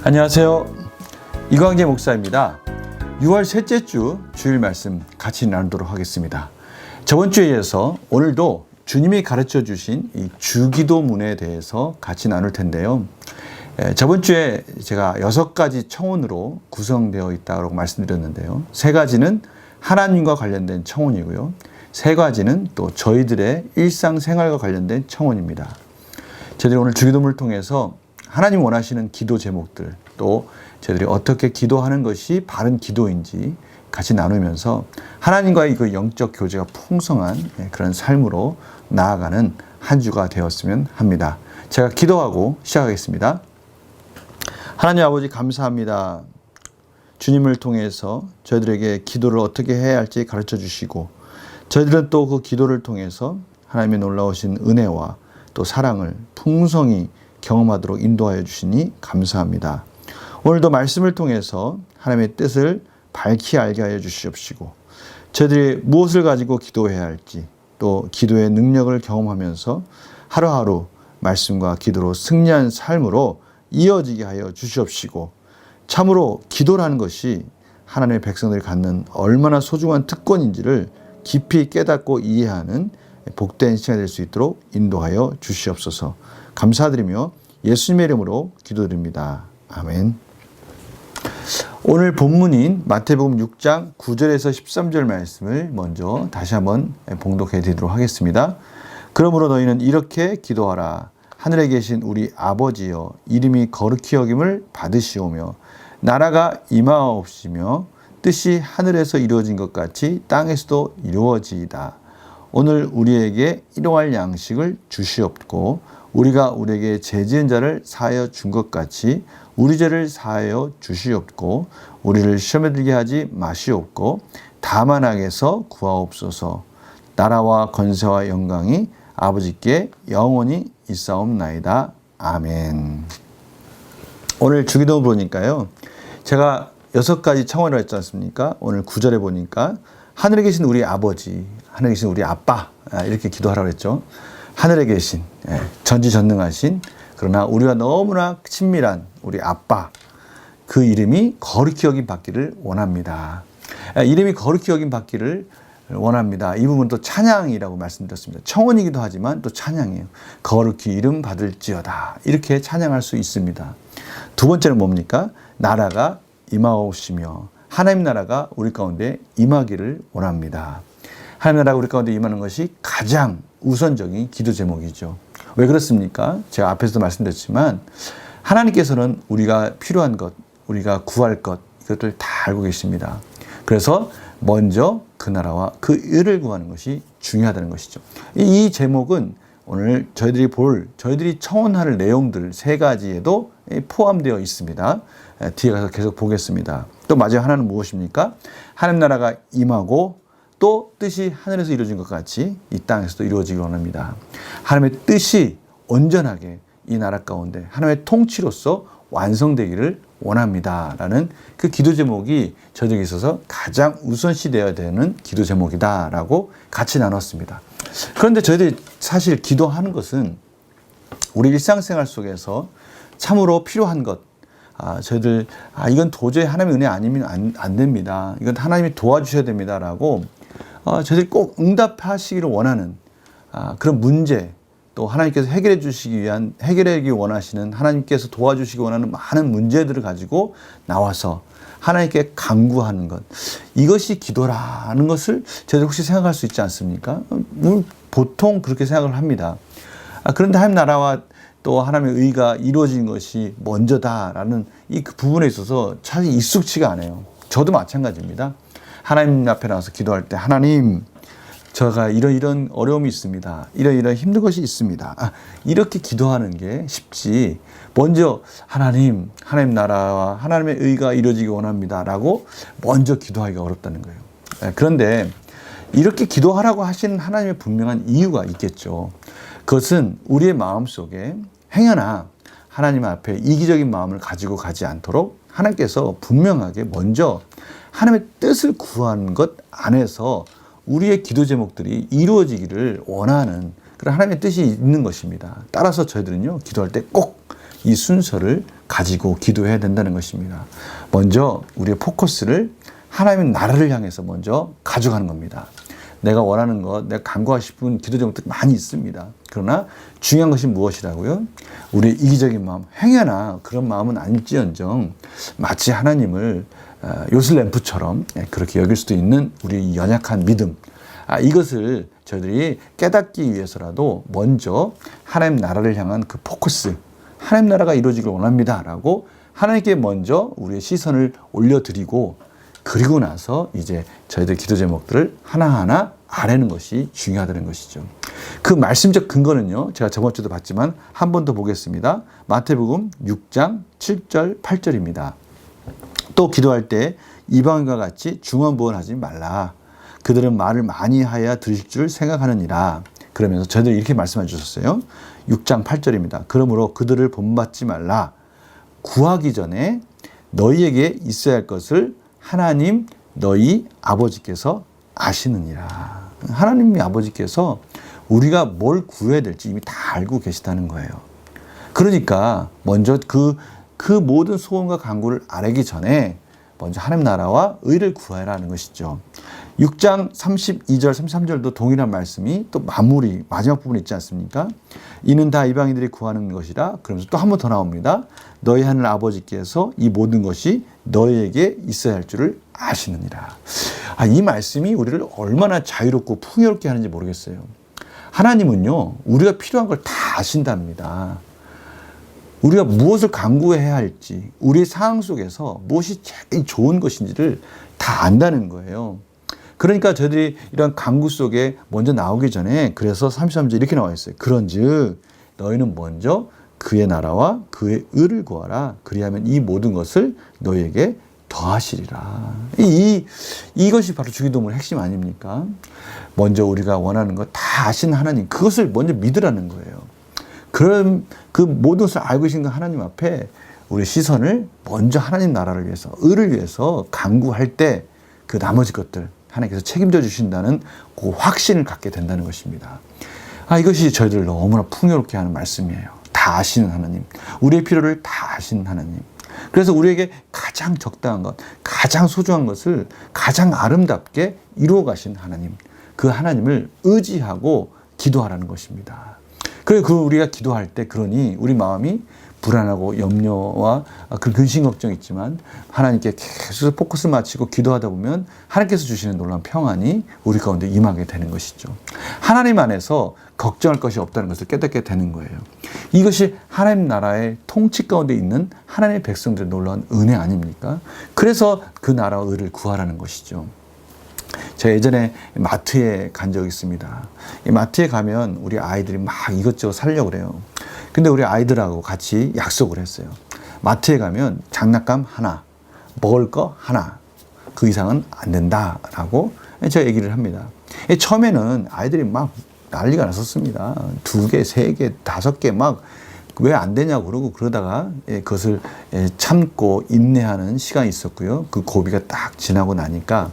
안녕하세요. 이광재 목사입니다. 6월 셋째 주 주일 말씀 같이 나누도록 하겠습니다. 저번 주에 이어서 오늘도 주님이 가르쳐 주신 이 주기도문에 대해서 같이 나눌 텐데요. 저번 주에 제가 6가지 청혼으로 구성되어 있다고 말씀드렸는데요. 3가지는 하나님과 관련된 청혼이고요. 3가지는 또 저희들의 일상생활과 관련된 청혼입니다. 저희들이 오늘 주기도문을 통해서 하나님 원하시는 기도 제목들, 또 저희들이 어떻게 기도하는 것이 바른 기도인지 같이 나누면서 하나님과의 그 영적 교제가 풍성한 그런 삶으로 나아가는 한 주가 되었으면 합니다. 제가 기도하고 시작하겠습니다. 하나님 아버지 감사합니다. 주님을 통해서 저희들에게 기도를 어떻게 해야 할지 가르쳐 주시고, 저희들은 또 그 기도를 통해서 하나님의 놀라우신 은혜와 또 사랑을 풍성히 경험하도록 인도하여 주시니 감사합니다. 오늘도 말씀을 통해서 하나님의 뜻을 밝히 알게 하여 주시옵시고, 저희들이 무엇을 가지고 기도해야 할지, 또 기도의 능력을 경험하면서 하루하루 말씀과 기도로 승리한 삶으로 이어지게 하여 주시옵시고, 참으로 기도라는 것이 하나님의 백성들이 갖는 얼마나 소중한 특권인지를 깊이 깨닫고 이해하는 복된 시간이 될 수 있도록 인도하여 주시옵소서. 감사드리며 예수님의 이름으로 기도드립니다. 아멘. 오늘 본문인 마태복음 6장 9절에서 13절 말씀을 먼저 다시 한번 봉독해 드리도록 하겠습니다. 그러므로 너희는 이렇게 기도하라. 하늘에 계신 우리 아버지여, 이름이 거룩히 여김을 받으시오며 나라가 임하옵시며 뜻이 하늘에서 이루어진 것 같이 땅에서도 이루어지이다. 오늘 우리에게 일용할 양식을 주시옵고, 우리가 우리에게 죄 지은 자를 사하여 준 것 같이 우리 죄를 사하여 주시옵고, 우리를 시험에 들게 하지 마시옵고, 다만 악에서 구하옵소서. 나라와 권세와 영광이 아버지께 영원히 있사옵나이다. 아멘. 오늘 주기도 보니까요, 제가 6가지 청원을 했지 않습니까? 오늘 9절에 보니까 하늘에 계신 우리 아버지, 하늘에 계신 우리 아빠, 이렇게 기도하라고 했죠. 하늘에 계신, 전지전능하신, 그러나 우리가 너무나 친밀한 우리 아빠, 그 이름이 거룩히 여김 받기를 원합니다. 이름이 거룩히 여김 받기를 원합니다. 이 부분은 또 찬양이라고 말씀드렸습니다. 청원이기도 하지만 또 찬양이에요. 거룩히 이름 받을지어다, 이렇게 찬양할 수 있습니다. 두 번째는 뭡니까? 나라가 임하옵시며, 하나님 나라가 우리 가운데 임하기를 원합니다. 하나님 나라가 우리 가운데 임하는 것이 가장 우선적인 기도 제목이죠. 왜 그렇습니까? 제가 앞에서도 말씀드렸지만 하나님께서는 우리가 필요한 것, 우리가 구할 것, 이것들 다 알고 계십니다. 그래서 먼저 그 나라와 그 의를 구하는 것이 중요하다는 것이죠. 이 제목은 오늘 저희들이 청원할 내용들 3가지에도 포함되어 있습니다. 뒤에 가서 계속 보겠습니다. 또 마지막 하나는 무엇입니까? 하나님 나라가 임하고 또 뜻이 하늘에서 이루어진 것 같이 이 땅에서도 이루어지기 원합니다. 하나님의 뜻이 온전하게 이 나라 가운데 하나님의 통치로서 완성되기를 원합니다. 라는 그 기도 제목이 저에게 있어서 가장 우선시 되어야 되는 기도 제목이다라고 같이 나눴습니다. 그런데 저희들이 사실 기도하는 것은 우리 일상생활 속에서 참으로 필요한 것, 저희들 이건 도저히 하나님의 은혜 아니면 안 됩니다. 이건 하나님이 도와주셔야 됩니다라고 저희들이 꼭 응답하시기를 원하는 그런 문제, 또 하나님께서 해결하기 원하시는, 하나님께서 도와주시기 원하는 많은 문제들을 가지고 나와서 하나님께 간구하는 것, 이것이 기도라는 것을 저희들 혹시 생각할 수 있지 않습니까? 보통 그렇게 생각을 합니다. 그런데 하나님 나라와 또 하나님의 의가 이루어진 것이 먼저다라는 이 부분에 있어서 잘 익숙치가 않아요. 저도 마찬가지입니다. 하나님 앞에 나와서 기도할 때, 하나님, 제가 이런 어려움이 있습니다. 이런 힘든 것이 있습니다. 이렇게 기도하는 게 쉽지, 먼저 하나님 나라와 하나님의 의가 이루어지기 원합니다 라고 먼저 기도하기가 어렵다는 거예요. 그런데 이렇게 기도하라고 하시는 하나님의 분명한 이유가 있겠죠. 그것은 우리의 마음속에 행여나 하나님 앞에 이기적인 마음을 가지고 가지 않도록 하나님께서 분명하게 먼저 하나님의 뜻을 구하는 것 안에서 우리의 기도 제목들이 이루어지기를 원하는 그런 하나님의 뜻이 있는 것입니다. 따라서 저희들은요, 기도할 때 꼭 이 순서를 가지고 기도해야 된다는 것입니다. 먼저 우리의 포커스를 하나님의 나라를 향해서 먼저 가져가는 겁니다. 내가 원하는 것, 내가 간구하고 싶은 기도 제목들이 많이 있습니다. 그러나 중요한 것이 무엇이라고요? 우리의 이기적인 마음, 행여나 그런 마음은 아닐지언정 마치 하나님을 요술램프처럼 그렇게 여길 수도 있는 우리 연약한 믿음, 이것을 저희들이 깨닫기 위해서라도 먼저 하나님 나라를 향한 그 포커스, 하나님 나라가 이루어지길 원합니다 라고 하나님께 먼저 우리의 시선을 올려드리고, 그리고 나서 이제 저희들 기도 제목들을 하나하나 아뢰는 것이 중요하다는 것이죠. 그 말씀적 근거는요, 제가 저번 주도 봤지만 한 번 더 보겠습니다. 마태복음 6장 7절 8절입니다. 또 기도할 때 이방인과 같이 중언부언하지 말라. 그들은 말을 많이 하여야 들으실 줄 생각하느니라. 그러면서 저희들 이렇게 말씀해 주셨어요. 6장 8절입니다. 그러므로 그들을 본받지 말라. 구하기 전에 너희에게 있어야 할 것을 하나님 너희 아버지께서 아시느니라. 하나님이 아버지께서 우리가 뭘 구해야 될지 이미 다 알고 계시다는 거예요. 그러니까 먼저 그 모든 소원과 간구를 아뢰기 전에 먼저 하나님 나라와 의를 구하라는 것이죠. 6장 32절, 33절도 동일한 말씀이 또 마지막 부분에 있지 않습니까? 이는 다 이방인들이 구하는 것이라. 그러면서 또 한 번 더 나옵니다. 너희 하늘 아버지께서 이 모든 것이 너희에게 있어야 할 줄을 아시느니라. 이 말씀이 우리를 얼마나 자유롭고 풍요롭게 하는지 모르겠어요. 하나님은요, 우리가 필요한 걸 다 아신답니다. 우리가 무엇을 간구해야 할지, 우리의 상황 속에서 무엇이 제일 좋은 것인지를 다 안다는 거예요. 그러니까 저희들이 이런 간구 속에 먼저 나오기 전에, 그래서 33절 이렇게 나와 있어요. 그런즉 너희는 먼저 그의 나라와 그의 의를 구하라. 그리하면 이 모든 것을 너희에게 더하시리라. 이것이 바로 주기도문의 핵심 아닙니까? 먼저 우리가 원하는 것 다 아신 하나님, 그것을 먼저 믿으라는 거예요. 그럼 그 모든 것을 알고 계신 하나님 앞에 우리 시선을 먼저 하나님 나라를 위해서, 의를 위해서 간구할 때 그 나머지 것들 하나님께서 책임져 주신다는 그 확신을 갖게 된다는 것입니다. 이것이 저희들 너무나 풍요롭게 하는 말씀이에요. 다 아시는 하나님, 우리의 필요를 다 아시는 하나님. 그래서 우리에게 가장 적당한 것, 가장 소중한 것을 가장 아름답게 이루어 가신 하나님, 그 하나님을 의지하고 기도하라는 것입니다. 그리고 우리가 기도할 때, 그러니 우리 마음이 불안하고 염려와 그 근심 걱정이 있지만 하나님께 계속 포커스를 맞추고 기도하다 보면 하나님께서 주시는 놀라운 평안이 우리 가운데 임하게 되는 것이죠. 하나님 안에서 걱정할 것이 없다는 것을 깨닫게 되는 거예요. 이것이 하나님 나라의 통치 가운데 있는 하나님의 백성들의 놀라운 은혜 아닙니까? 그래서 그 나라와 의를 구하라는 것이죠. 제가 예전에 마트에 간 적이 있습니다. 이 마트에 가면 우리 아이들이 막 이것저것 사려고 그래요. 근데 우리 아이들하고 같이 약속을 했어요. 마트에 가면 장난감 하나, 먹을 거 하나, 그 이상은 안 된다라고 제가 얘기를 합니다. 처음에는 아이들이 막 난리가 났었습니다. 2개, 3개, 5개 막 왜 안 되냐고 그러고, 그러다가 그것을 참고 인내하는 시간이 있었고요. 그 고비가 딱 지나고 나니까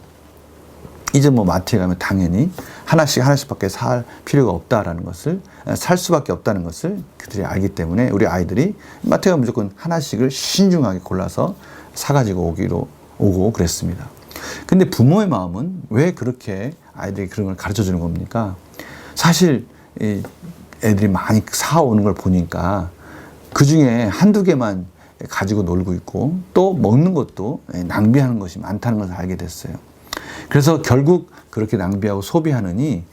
이제 마트에 가면 당연히 하나씩밖에 살 필요가 없다라는 것을, 살 수밖에 없다는 것을 그들이 알기 때문에 우리 아이들이 마트에 가면 무조건 하나씩을 신중하게 골라서 사가지고 오고 그랬습니다. 근데 부모의 마음은 왜 그렇게 아이들이 그런 걸 가르쳐 주는 겁니까? 사실 애들이 많이 사오는 걸 보니까 그 중에 한두 개만 가지고 놀고 있고, 또 먹는 것도 낭비하는 것이 많다는 것을 알게 됐어요. 그래서 결국 그렇게 낭비하고 소비하느니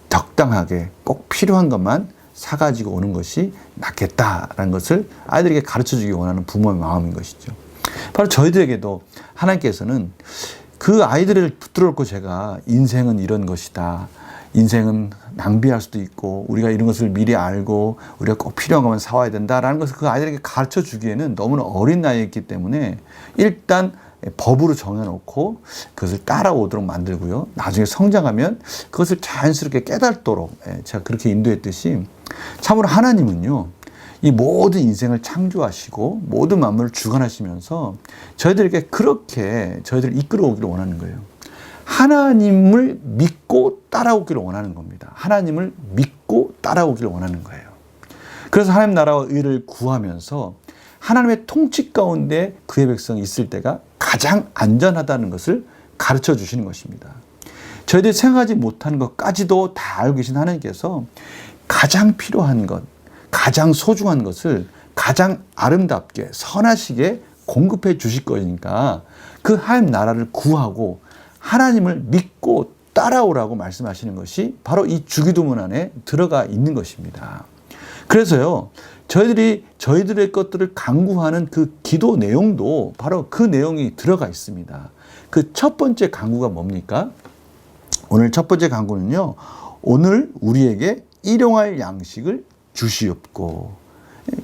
적당하게 꼭 필요한 것만 사가지고 오는 것이 낫겠다라는 것을 아이들에게 가르쳐주기 원하는 부모의 마음인 것이죠. 바로 저희들에게도 하나님께서는 그 아이들을 붙들어놓고 제가 인생은 이런 것이다, 인생은 낭비할 수도 있고 우리가 이런 것을 미리 알고 우리가 꼭 필요한 것만 사와야 된다라는 것을 그 아이들에게 가르쳐주기에는 너무나 어린 나이였기 때문에 일단 법으로 정해놓고 그것을 따라오도록 만들고요. 나중에 성장하면 그것을 자연스럽게 깨닫도록 제가 그렇게 인도했듯이, 참으로 하나님은요, 이 모든 인생을 창조하시고 모든 만물을 주관하시면서 저희들에게 그렇게 저희들을 이끌어 오기를 원하는 거예요. 하나님을 믿고 따라오기를 원하는 겁니다. 하나님을 믿고 따라오기를 원하는 거예요. 그래서 하나님 나라와 의를 구하면서 하나님의 통치 가운데 그의 백성이 있을 때가 가장 안전하다는 것을 가르쳐 주시는 것입니다. 저희들이 생각하지 못한 것까지도 다 알고 계신 하나님께서 가장 필요한 것, 가장 소중한 것을 가장 아름답게 선하시게 공급해 주실 거니까 그 하나님 나라를 구하고 하나님을 믿고 따라오라고 말씀하시는 것이 바로 이 주기도문 안에 들어가 있는 것입니다. 그래서요, 저희들의 것들을 간구하는 그 기도 내용도 바로 그 내용이 들어가 있습니다. 그 첫 번째 간구가 뭡니까? 오늘 첫 번째 간구는요, 오늘 우리에게 일용할 양식을 주시옵고.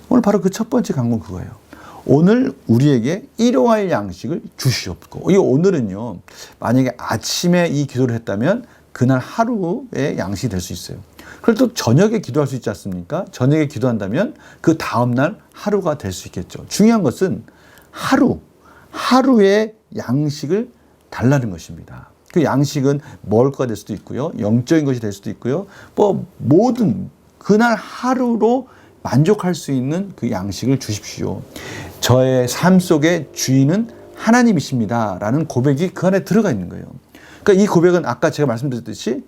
오늘 바로 그 첫 번째 간구는 그거예요. 오늘 우리에게 일용할 양식을 주시옵고. 이 오늘은요, 만약에 아침에 이 기도를 했다면 그날 하루의 양식이 될 수 있어요. 그리고 또 저녁에 기도할 수 있지 않습니까? 저녁에 기도한다면 그 다음날 하루가 될 수 있겠죠. 중요한 것은 하루의 양식을 달라는 것입니다. 그 양식은 먹을 거가 될 수도 있고요. 영적인 것이 될 수도 있고요. 뭐 모든 그날 하루로 만족할 수 있는 그 양식을 주십시오. 저의 삶 속의 주인은 하나님이십니다. 라는 고백이 그 안에 들어가 있는 거예요. 그러니까 이 고백은 아까 제가 말씀드렸듯이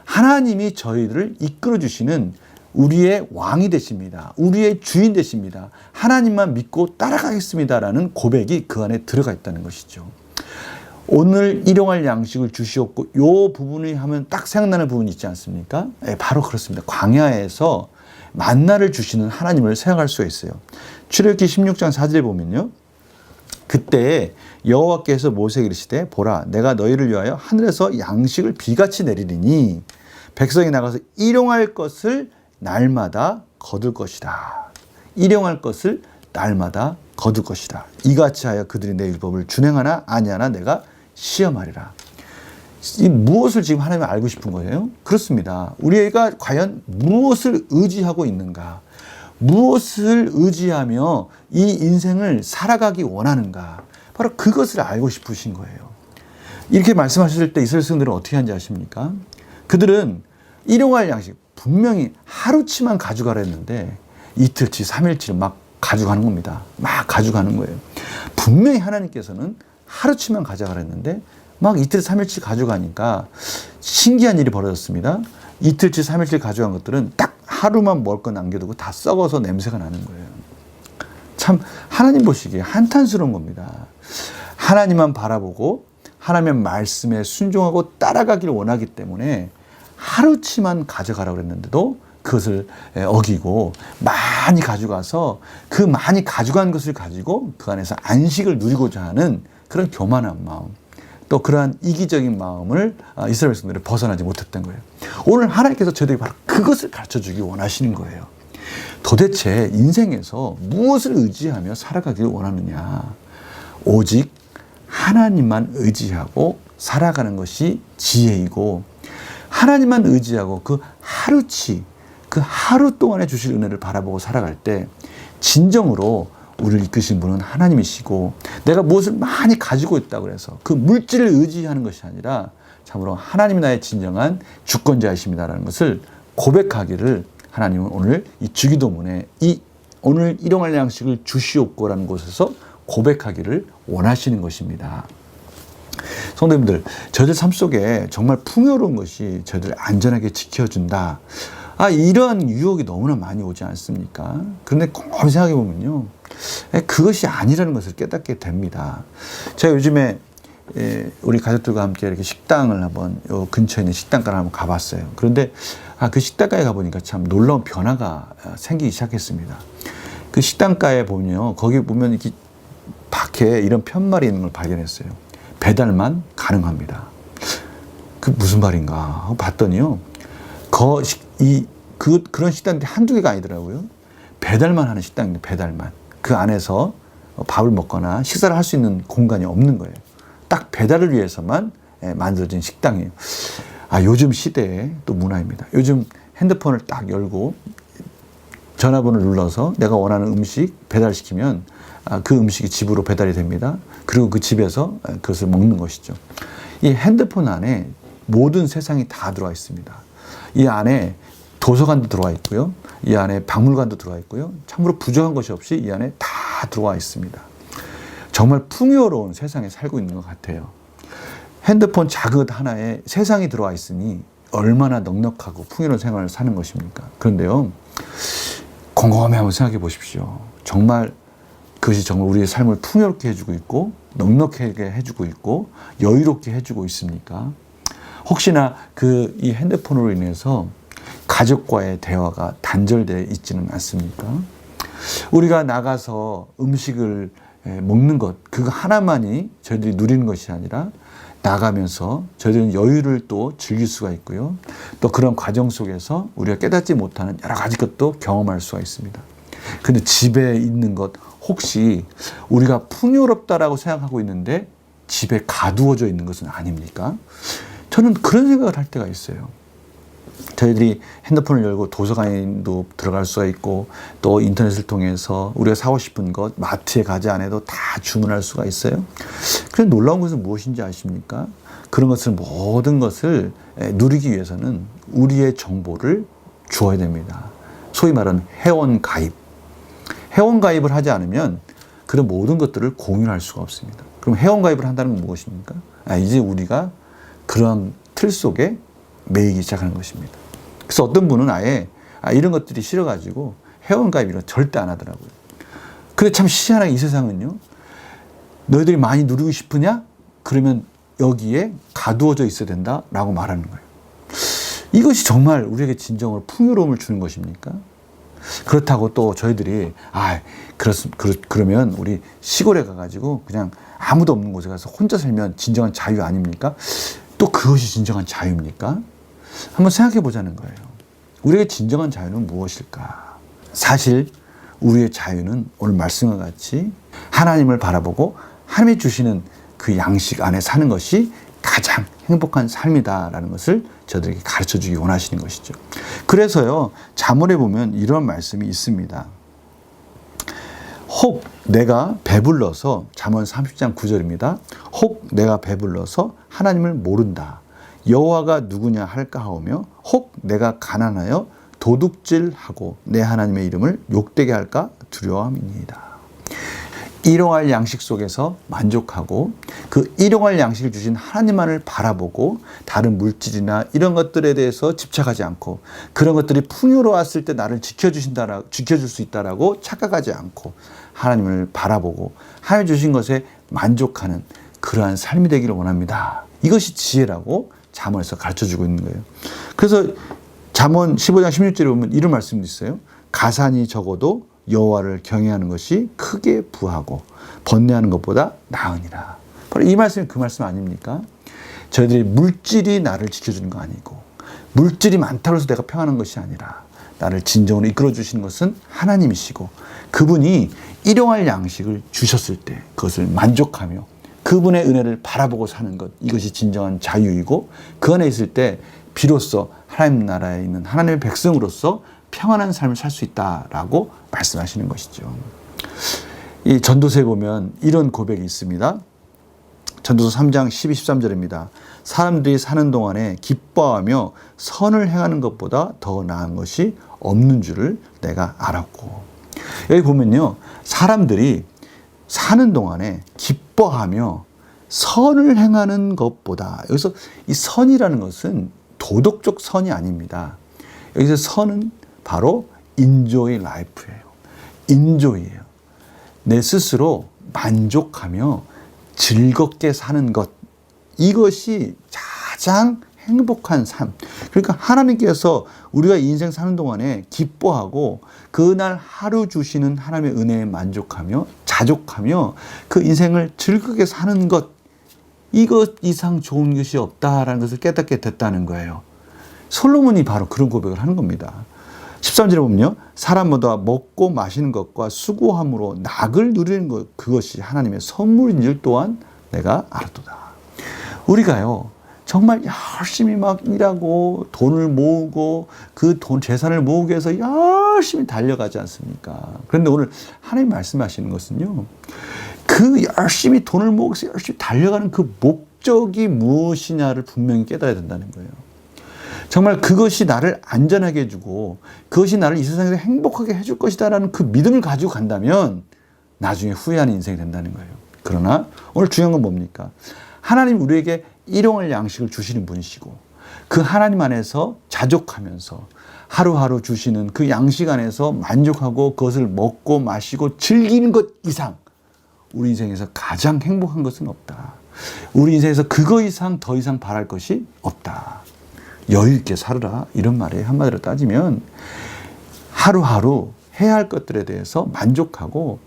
하나님이 저희들을 이끌어 주시는 우리의 왕이 되십니다. 우리의 주인 되십니다. 하나님만 믿고 따라가겠습니다. 라는 고백이 그 안에 들어가 있다는 것이죠. 오늘 일용할 양식을 주시옵고, 이 부분이 하면 딱 생각나는 부분이 있지 않습니까? 네, 바로 그렇습니다. 광야에서 만나를 주시는 하나님을 생각할 수가 있어요. 출애굽기 16장 4절에 보면요, 그때 여호와께서 모세에게 이르시되 보라 내가 너희를 위하여 하늘에서 양식을 비같이 내리리니 백성이 나가서 일용할 것을 날마다 거둘 것이다. 일용할 것을 날마다 거둘 것이다. 이같이 하여 그들이 내 율법을 준행하나 아니하나 내가 시험하리라. 이 무엇을 지금 하나님이 알고 싶은 거예요? 그렇습니다. 우리가 과연 무엇을 의지하고 있는가? 무엇을 의지하며 이 인생을 살아가기 원하는가? 바로 그것을 알고 싶으신 거예요. 이렇게 말씀하실 때 이스라엘 백성들은 어떻게 하는지 아십니까? 그들은 일용할 양식 분명히 하루치만 가져가라 했는데 이틀치, 3일치를 막 가져가는 겁니다. 막 가져가는 거예요. 분명히 하나님께서는 하루치만 가져가라 했는데 막 이틀, 3일치 가져가니까 신기한 일이 벌어졌습니다. 이틀치, 3일치 가져간 것들은 딱 하루만 먹을 거 남겨두고 다 썩어서 냄새가 나는 거예요. 참 하나님 보시기에 한탄스러운 겁니다. 하나님만 바라보고 하나님의 말씀에 순종하고 따라가기를 원하기 때문에 하루치만 가져가라고 그랬는데도 그것을 어기고 많이 가져가서 그 많이 가져간 것을 가지고 그 안에서 안식을 누리고자 하는 그런 교만한 마음, 또 그러한 이기적인 마음을 이스라엘 백성들이 벗어나지 못했던 거예요. 오늘 하나님께서 저희들에게 바로 그것을 가르쳐주기 원하시는 거예요. 도대체 인생에서 무엇을 의지하며 살아가기를 원하느냐? 오직 하나님만 의지하고 살아가는 것이 지혜이고, 하나님만 의지하고 그 하루치, 그 하루 동안에 주실 은혜를 바라보고 살아갈 때 진정으로 우리를 이끄신 분은 하나님이시고, 내가 무엇을 많이 가지고 있다고 해서 그 물질을 의지하는 것이 아니라 참으로 하나님이 나의 진정한 주권자이십니다라는 것을 고백하기를 하나님은 오늘 이 주기도문에 이 오늘 일용할 양식을 주시옵고라는 곳에서 고백하기를 원하시는 것입니다. 성도님들, 저희들 삶 속에 정말 풍요로운 것이 저희들 안전하게 지켜준다. 이러한 유혹이 너무나 많이 오지 않습니까? 그런데 곰곰이 생각해 보면요, 그것이 아니라는 것을 깨닫게 됩니다. 제가 요즘에 우리 가족들과 함께 이렇게 식당을 한번 요 근처에 있는 식당가를 한번 가봤어요. 그런데 그 식당가에 가보니까 참 놀라운 변화가 생기기 시작했습니다. 그 식당가에 보면요, 거기 보면 이렇게 밖에 이런 편말이 있는 걸 발견했어요. 배달만 가능합니다. 그 무슨 말인가 하고 봤더니요, 그런 식당들이 한두 개가 아니더라고요. 배달만 하는 식당인데, 배달만. 그 안에서 밥을 먹거나 식사를 할 수 있는 공간이 없는 거예요. 딱 배달을 위해서만 만들어진 식당이에요. 요즘 시대의 또 문화입니다. 요즘 핸드폰을 딱 열고 전화번호를 눌러서 내가 원하는 음식 배달시키면 그 음식이 집으로 배달이 됩니다. 그리고 그 집에서 그것을 먹는 것이죠. 이 핸드폰 안에 모든 세상이 다 들어와 있습니다. 이 안에 도서관도 들어와 있고요. 이 안에 박물관도 들어와 있고요. 참으로 부족한 것이 없이 이 안에 다 들어와 있습니다. 정말 풍요로운 세상에 살고 있는 것 같아요. 핸드폰 자극 하나에 세상이 들어와 있으니 얼마나 넉넉하고 풍요로운 생활을 사는 것입니까? 그런데요, 곰곰이 한번 생각해 보십시오. 정말 그것이 정말 우리의 삶을 풍요롭게 해주고 있고 넉넉하게 해주고 있고 여유롭게 해주고 있습니까? 혹시나 이 핸드폰으로 인해서 가족과의 대화가 단절되어 있지는 않습니까? 우리가 나가서 음식을 먹는 것, 그거 하나만이 저희들이 누리는 것이 아니라 나가면서 저희들은 여유를 또 즐길 수가 있고요. 또 그런 과정 속에서 우리가 깨닫지 못하는 여러 가지 것도 경험할 수가 있습니다. 근데 집에 있는 것, 혹시 우리가 풍요롭다라고 생각하고 있는데 집에 가두어져 있는 것은 아닙니까? 저는 그런 생각을 할 때가 있어요. 저희들이 핸드폰을 열고 도서관도 들어갈 수가 있고 또 인터넷을 통해서 우리가 사고 싶은 것 마트에 가지 않아도 다 주문할 수가 있어요. 그런데 놀라운 것은 무엇인지 아십니까? 그런 것을 모든 것을 누리기 위해서는 우리의 정보를 주어야 됩니다. 소위 말하는 회원 가입. 회원 가입을 하지 않으면 그런 모든 것들을 공유할 수가 없습니다. 그럼 회원 가입을 한다는 건 무엇입니까? 이제 우리가 그러한 틀 속에 매이기 시작하는 것입니다. 그래서 어떤 분은 아예 이런 것들이 싫어가지고 회원 가입이라 절대 안 하더라고요. 근데 참 희한하게 이 세상은요, 너희들이 많이 누리고 싶으냐? 그러면 여기에 가두어져 있어야 된다라고 말하는 거예요. 이것이 정말 우리에게 진정으로 풍요로움을 주는 것입니까? 그렇다고 또 저희들이 그러면 우리 시골에 가가지고 그냥 아무도 없는 곳에 가서 혼자 살면 진정한 자유 아닙니까? 또 그것이 진정한 자유입니까? 한번 생각해 보자는 거예요. 우리의 진정한 자유는 무엇일까? 사실 우리의 자유는 오늘 말씀과 같이 하나님을 바라보고 하나님이 주시는 그 양식 안에 사는 것이 가장 행복한 삶이다라는 것을 저들에게 가르쳐 주기 원하시는 것이죠. 그래서요, 잠언에 보면 이런 말씀이 있습니다. 혹 내가 배불러서, 잠언 30장 9절입니다. 혹 내가 배불러서 하나님을 모른다. 여호와가 누구냐 할까 하오며 혹 내가 가난하여 도둑질하고 내 하나님의 이름을 욕되게 할까 두려워함이니이다. 일용할 양식 속에서 만족하고 그 일용할 양식을 주신 하나님만을 바라보고 다른 물질이나 이런 것들에 대해서 집착하지 않고 그런 것들이 풍요로웠을 때 나를 지켜줄 수 있다라고 착각하지 않고 하나님을 바라보고 하나님 주신 것에 만족하는 그러한 삶이 되기를 원합니다. 이것이 지혜라고 잠언에서 가르쳐주고 있는 거예요. 그래서 잠언 15장 16절에 보면 이런 말씀도 있어요. 가산이 적어도 여호와를 경외하는 것이 크게 부하고 번뇌하는 것보다 나으니라. 바로 이 말씀이 그 말씀 아닙니까? 저희들이 물질이 나를 지켜주는 거 아니고 물질이 많다고 해서 내가 평안한 것이 아니라 나를 진정으로 이끌어 주시는 것은 하나님이시고 그분이 일용할 양식을 주셨을 때 그것을 만족하며 그분의 은혜를 바라보고 사는 것, 이것이 진정한 자유이고 그 안에 있을 때 비로소 하나님 나라에 있는 하나님의 백성으로서 평안한 삶을 살 수 있다라고 말씀하시는 것이죠. 이 전도서에 보면 이런 고백이 있습니다. 전도서 3장 12, 13절입니다. 사람들이 사는 동안에 기뻐하며 선을 행하는 것보다 더 나은 것이 없는 줄을 내가 알았고. 여기 보면요, 사람들이 사는 동안에 기뻐하며 선을 행하는 것보다, 여기서 이 선이라는 것은 도덕적 선이 아닙니다. 여기서 선은 바로 enjoy life예요. enjoy예요. 내 스스로 만족하며 즐겁게 사는 것, 이것이 가장 행복한 삶. 그러니까 하나님께서 우리가 인생 사는 동안에 기뻐하고 그날 하루 주시는 하나님의 은혜에 만족하며 자족하며 그 인생을 즐겁게 사는 것, 이것 이상 좋은 것이 없다라는 것을 깨닫게 됐다는 거예요. 솔로몬이 바로 그런 고백을 하는 겁니다. 13절에 보면요, 사람마다 먹고 마시는 것과 수고함으로 낙을 누리는 것, 그것이 하나님의 선물인 줄 또한 내가 알았도다. 우리가요, 정말 열심히 막 일하고 돈을 모으고 그 돈 재산을 모으기 위해서 열심히 달려가지 않습니까? 그런데 오늘 하나님 말씀하시는 것은요, 그 열심히 돈을 모으기 위해서 열심히 달려가는 그 목적이 무엇이냐를 분명히 깨달아야 된다는 거예요. 정말 그것이 나를 안전하게 해주고 그것이 나를 이 세상에서 행복하게 해줄 것이다라는 그 믿음을 가지고 간다면 나중에 후회하는 인생이 된다는 거예요. 그러나 오늘 중요한 건 뭡니까? 하나님 우리에게 일용할 양식을 주시는 분이시고 그 하나님 안에서 자족하면서 하루하루 주시는 그 양식 안에서 만족하고 그것을 먹고 마시고 즐기는 것 이상 우리 인생에서 가장 행복한 것은 없다. 우리 인생에서 그거 이상 더 이상 바랄 것이 없다. 여유 있게 살으라 이런 말에 한마디로 따지면 하루하루 해야 할 것들에 대해서 만족하고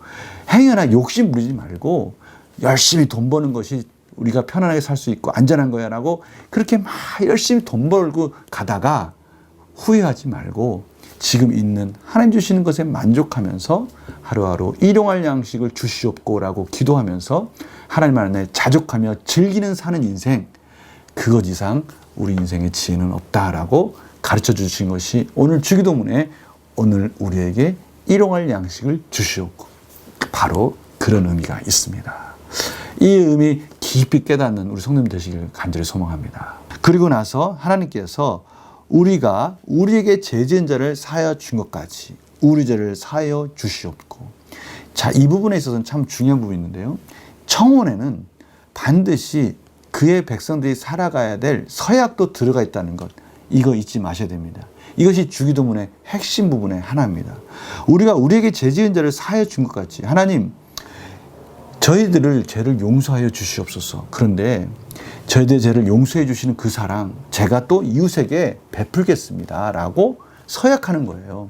행여나 욕심 부리지 말고 열심히 돈 버는 것이 우리가 편안하게 살 수 있고 안전한 거야 라고 그렇게 막 열심히 돈 벌고 가다가 후회하지 말고 지금 있는 하나님 주시는 것에 만족하면서 하루하루 일용할 양식을 주시옵고 라고 기도하면서 하나님 안에 자족하며 즐기는 사는 인생, 그것 이상 우리 인생의 지혜는 없다라고 가르쳐 주신 것이 오늘 주기도문에 오늘 우리에게 일용할 양식을 주시옵고 바로 그런 의미가 있습니다. 이 의미 깊이 깨닫는 우리 성도님 되시길 간절히 소망합니다. 그리고 나서 하나님께서 우리가 우리에게 죄 지은 자를 사하여 준 것까지 우리 죄를 사하여 주시옵고. 자, 이 부분에 있어서는 참 중요한 부분이 있는데요. 청원에는 반드시 그의 백성들이 살아가야 될 서약도 들어가 있다는 것, 이거 잊지 마셔야 됩니다. 이것이 주기도문의 핵심 부분의 하나입니다. 우리가 우리에게 죄 지은 자를 사하여 준 것 같이 하나님 저희들을 죄를 용서하여 주시옵소서. 그런데 저희들의 죄를 용서해 주시는 그 사랑 제가 또 이웃에게 베풀겠습니다 라고 서약하는 거예요.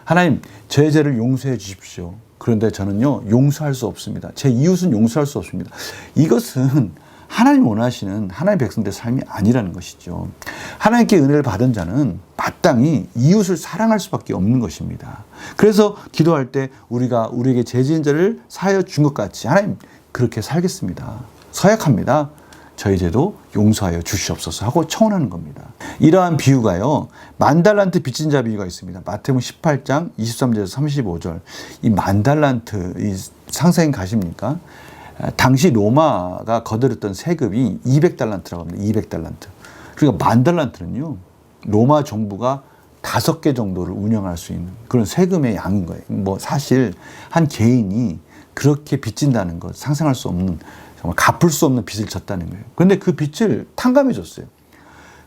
하나님 제 죄를 용서해 주십시오. 그런데 저는요 용서할 수 없습니다. 제 이웃은 용서할 수 없습니다. 이것은 하나님 원하시는 하나님의 백성들의 삶이 아니라는 것이죠. 하나님께 은혜를 받은 자는 마땅히 이웃을 사랑할 수밖에 없는 것입니다. 그래서 기도할 때 우리가 우리에게 죄 지은 자를 사하여 준 것 같이 하나님 그렇게 살겠습니다. 서약합니다. 저희 죄도 용서하여 주시옵소서 하고 청원하는 겁니다. 이러한 비유가요. 10,000달란트 빚진 자 비유가 있습니다. 마태복음 18장 23절에서 35절. 이 10,000달란트 이 상상이 가십니까? 당시 로마가 거두었던 세금이 200달란트라고 합니다. 200달란트. 그러니까 10,000달란트는요. 로마 정부가 5개 정도를 운영할 수 있는 그런 세금의 양인 거예요. 뭐 사실 한 개인이 그렇게 빚진다는 것 상상할 수 없는 정말 갚을 수 없는 빚을 졌다는 거예요. 그런데 그 빚을 탕감해 줬어요.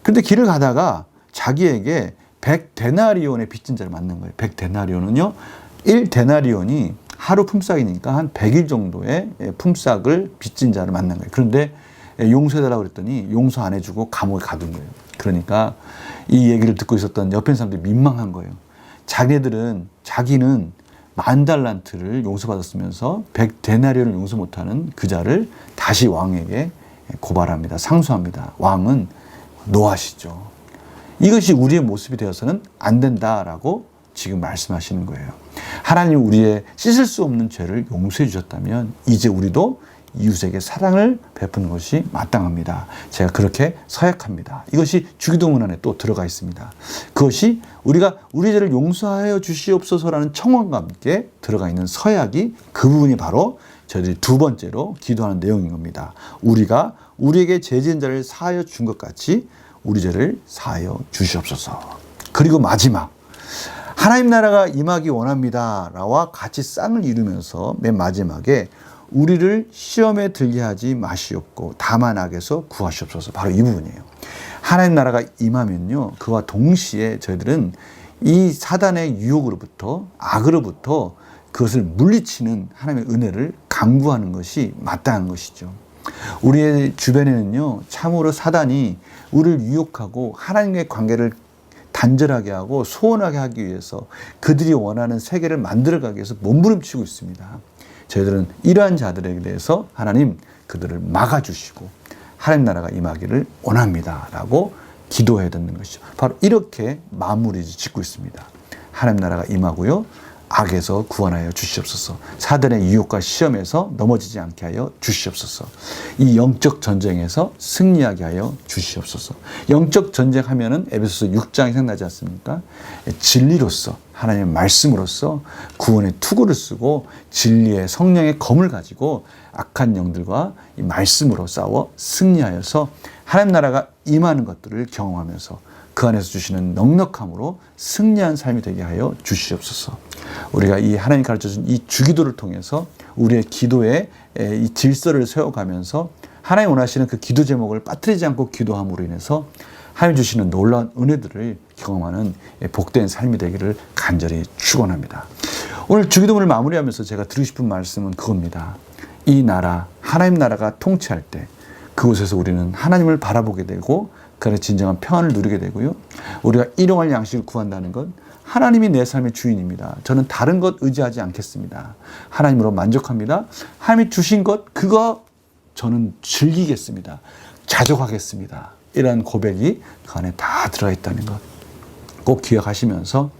그런데 길을 가다가 자기에게 100데나리온의 빚진 자를 만난 거예요. 100데나리온은요. 1데나리온이 하루 품삯이니까 한 100일 정도의 품삯을 빚진 자를 만난 거예요. 그런데 용서해달라고 그랬더니 용서 안 해주고 감옥에 가둔 거예요. 그러니까 이 얘기를 듣고 있었던 옆에 사람들이 민망한 거예요. 자기는 10,000달란트를 용서받았으면서 100데나리온을 용서 못하는 그 자를 다시 왕에게 고발합니다. 상소합니다. 왕은 노하시죠. 이것이 우리의 모습이 되어서는 안 된다라고 지금 말씀하시는 거예요. 하나님 우리의 씻을 수 없는 죄를 용서해 주셨다면 이제 우리도 이웃에게 사랑을 베푸는 것이 마땅합니다. 제가 그렇게 서약합니다. 이것이 주기도문 안에 또 들어가 있습니다. 그것이 우리가 우리 죄를 용서하여 주시옵소서라는 청원과 함께 들어가 있는 서약이 그 부분이 바로 저희들이 두 번째로 기도하는 내용인 겁니다. 우리가 우리에게 죄 지은 자를 사하여 준 것 같이 우리 죄를 사하여 주시옵소서. 그리고 마지막 하나님 나라가 임하기 원합니다 라와 같이 쌍을 이루면서 맨 마지막에 우리를 시험에 들게 하지 마시옵고 다만 악에서 구하시옵소서. 바로 이 부분이에요. 하나님 나라가 임하면요 그와 동시에 저희들은 이 사단의 유혹으로부터 악으로부터 그것을 물리치는 하나님의 은혜를 강구하는 것이 마땅한 것이죠. 우리의 주변에는요 참으로 사단이 우리를 유혹하고 하나님과의 관계를 단절하게 하고 소원하게 하기 위해서 그들이 원하는 세계를 만들어가기 위해서 몸부림치고 있습니다. 저희들은 이러한 자들에 대해서 하나님 그들을 막아주시고 하나님 나라가 임하기를 원합니다 라고 기도해야 되는 것이죠. 바로 이렇게 마무리 짓고 있습니다. 하나님 나라가 임하고요 악에서 구원하여 주시옵소서. 사단의 유혹과 시험에서 넘어지지 않게 하여 주시옵소서. 이 영적 전쟁에서 승리하게 하여 주시옵소서. 영적 전쟁하면은 에베소서 6장이 생각나지 않습니까? 진리로서, 하나님의 말씀으로서 구원의 투구를 쓰고 진리의 성령의 검을 가지고 악한 영들과 이 말씀으로 싸워 승리하여서 하나님 나라가 임하는 것들을 경험하면서 그 안에서 주시는 넉넉함으로 승리한 삶이 되게 하여 주시옵소서. 우리가 이 하나님 가르쳐준 이 주기도를 통해서 우리의 기도에 이 질서를 세워가면서 하나님 원하시는 그 기도 제목을 빠뜨리지 않고 기도함으로 인해서 하나님 주시는 놀라운 은혜들을 경험하는 복된 삶이 되기를 간절히 축원합니다. 오늘 주기도문을 마무리하면서 제가 드리고 싶은 말씀은 그겁니다. 이 나라, 하나님 나라가 통치할 때 그곳에서 우리는 하나님을 바라보게 되고 그 안에 진정한 평안을 누리게 되고요. 우리가 일용할 양식을 구한다는 건 하나님이 내 삶의 주인입니다. 저는 다른 것 의지하지 않겠습니다. 하나님으로 만족합니다. 하나님이 주신 것 그거 저는 즐기겠습니다. 자족하겠습니다. 이런 고백이 그 안에 다 들어있다는 것 꼭 기억하시면서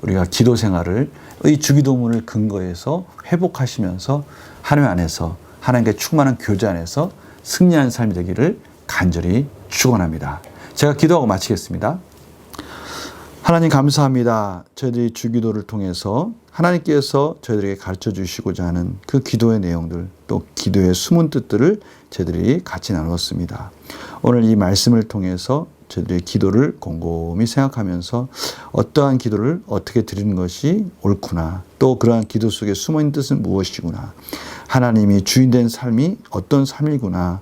우리가 기도 생활을 이 주기도문을 근거해서 회복하시면서 하나님 안에서 하나님께 충만한 교제 안에서 승리하는 삶이 되기를 간절히 축원합니다. 제가 기도하고 마치겠습니다. 하나님 감사합니다. 저희들이 주기도를 통해서 하나님께서 저희들에게 가르쳐 주시고자 하는 그 기도의 내용들 또 기도의 숨은 뜻들을 저희들이 같이 나누었습니다. 오늘 이 말씀을 통해서 저희들의 기도를 곰곰이 생각하면서 어떠한 기도를 어떻게 드리는 것이 옳구나 또 그러한 기도 속에 숨어있는 뜻은 무엇이구나 하나님이 주인된 삶이 어떤 삶이구나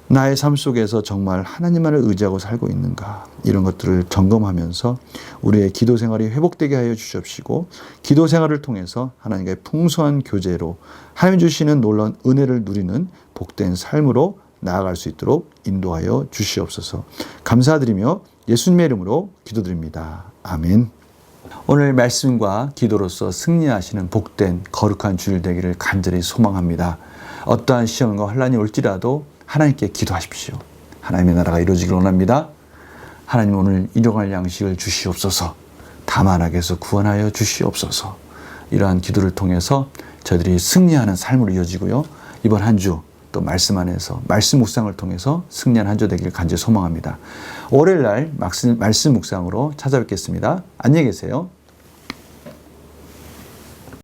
나의 삶 속에서 정말 하나님만을 의지하고 살고 있는가 이런 것들을 점검하면서 우리의 기도 생활이 회복되게 하여 주시옵시고 기도 생활을 통해서 하나님과의 풍성한 교제로 하나님 주시는 놀라운 은혜를 누리는 복된 삶으로 나아갈 수 있도록 인도하여 주시옵소서. 감사드리며 예수님의 이름으로 기도드립니다. 아멘. 오늘 말씀과 기도로서 승리하시는 복된 거룩한 주일 되기를 간절히 소망합니다. 어떠한 시험과 환난이 올지라도 하나님께 기도하십시오. 하나님의 나라가 이루어지길 원합니다. 하나님 오늘 일용할 양식을 주시옵소서. 다만 악에서 구원하여 주시옵소서. 이러한 기도를 통해서 저희들이 승리하는 삶으로 이어지고요. 이번 한 주 또 말씀 안에서 말씀 묵상을 통해서 승리한 한 주 되기를 간절히 소망합니다. 월요일 날 말씀 묵상으로 찾아뵙겠습니다. 안녕히 계세요.